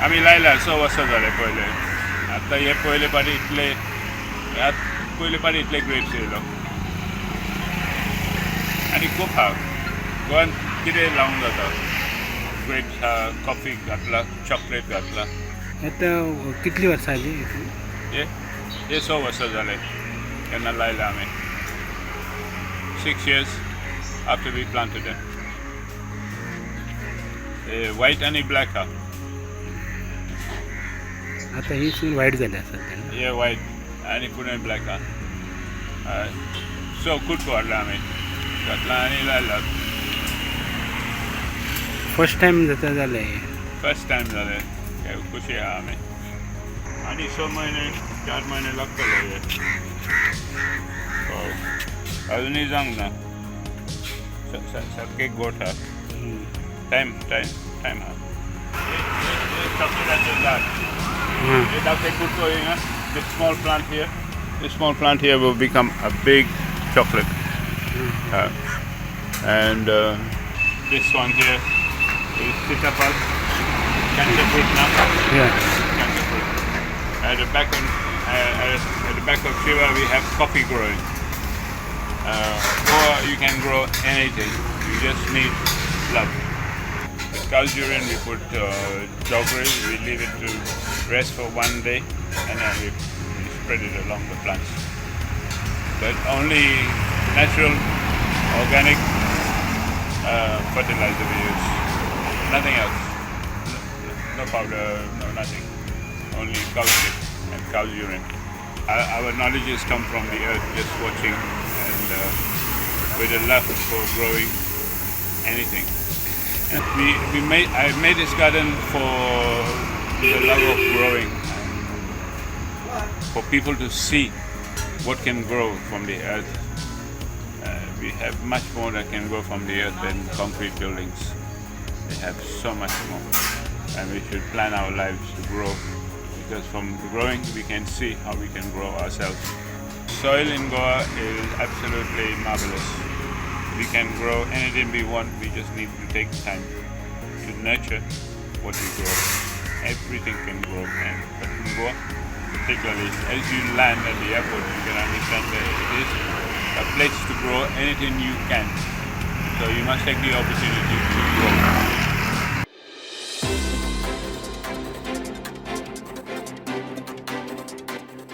आम्ही लायला 6 वर्सां जाले पयले. आतां हे पयले पाटी इतले पयले पाटी इतले ग्रेप्स येयलो आनी खूब हा गोंयांत कितें लावंक जाता. ग्रेप्स हा, कॉफी घातला, चॉकलेट घातला. आता कितली वर्सां जाली? हे 6 वर्सां जाले केन्ना लायला आमी. 6 years after we planted them. White आणि ब्लॅक हा. आता ही सून वायट जाली आसा सध्या. हे व्हाईट आणि पुणे ब्लॅक हा. सो खूब वाडला आमी घातला आनी लायला. फर्स्ट टायम जाता जालें. फर्स्ट टायम जालें. खुशी आहा आमी. आनी 6 महिने 4 महिने लागतले हे. हय अजुनूय जावंक ना. सारके गोठ हा. टायम हा. चॉकलेटाचें झाड. Without they put going, this small plant here will become a big chocolate. And this one here is sitapal, cancer fruit now. Yeah. Cancer fruit. At the back of Shiva we have coffee growing. Or you can grow anything. You just need love. Cow's urine we put jaggery, we leave it to rest for 1 day and then we spread it along the plants. But only natural, organic fertilizer we use. Nothing else. No powder, no nothing. Only cow shit and cow's urine. Our knowledge has come from the earth, just watching and with a love for growing anything. I made this garden for the love of growing, for people to see what can grow from the earth. We have much more that can grow from the earth than concrete buildings. They have so much more, and we should plan our lives to grow, because from growing we can see how we can grow ourselves. Soil in Goa is absolutely marvelous. We can grow anything we want, we just need to take time to nurture what we grow. Everything can grow, but in Goa, particularly as you land at the airport, you can understand that it is a place to grow anything you can. So you must take the opportunity to grow.